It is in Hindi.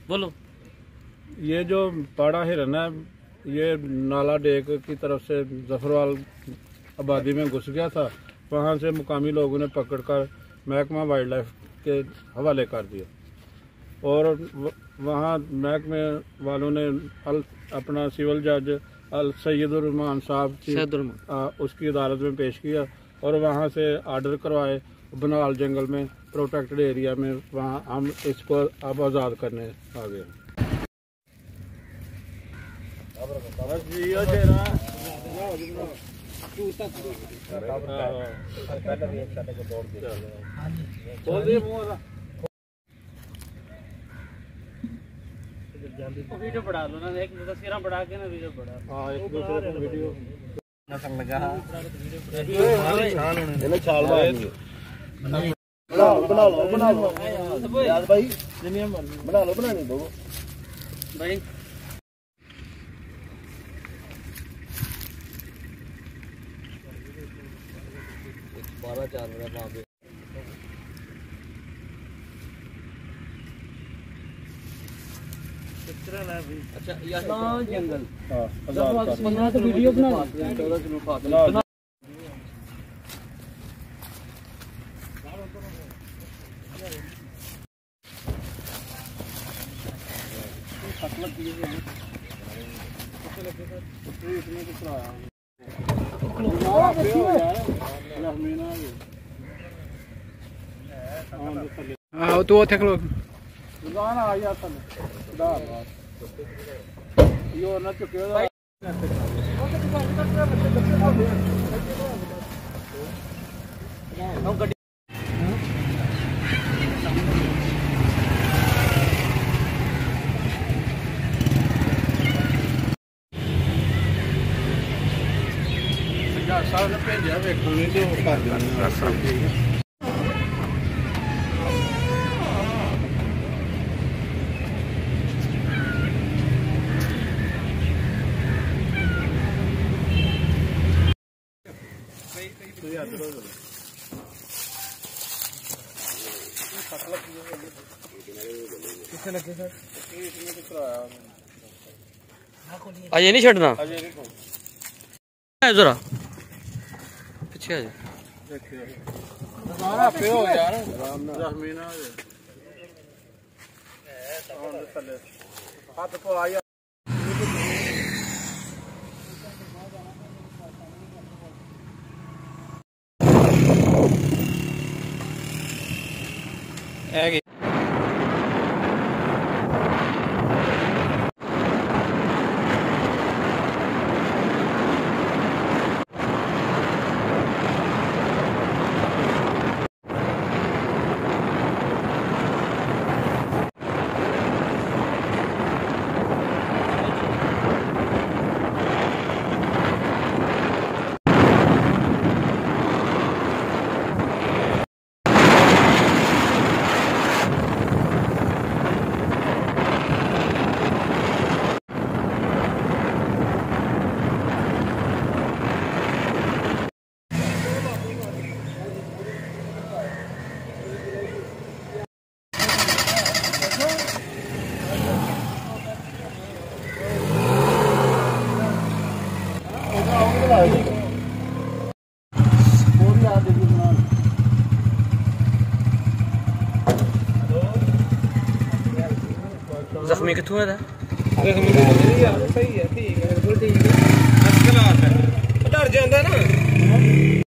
बोलो। ये जो पाड़ा हिरन है ये नाला डेक की तरफ से जफरवाल आबादी में घुस गया था। वहाँ से मुकामी लोगों ने पकड़कर महकमा वाइल्ड लाइफ के हवाले कर दिया और वहाँ महकमे वालों ने अपना सिविल जज अल सैयदुर्रहमान साहब उसकी अदालत में पेश किया और वहाँ से आर्डर करवाए बनाल जंगल में प्रोटेक्टेड एरिया में। वहाँ हम इसको अब आज़ाद करने आ गए। वीडियो बढ़ा लो ना, एक तस्वीर बढ़ा के ना वीडियो बढ़ा। हाँ एक दूसरे को वीडियो लगा छाल बना लो यार भाई बना लो बनाने दो भाई। बारह चार मिनट वहाँ पे अच्छा यहाँ जंगल। हाँ तो वीडियो बना हाँ तो थे खलो यो न चुके साल भेजा वेखो नहीं तो कर देना। अजय नहीं छड़ना जरा पीछे आ जा। जख्मी कितों है? सही है।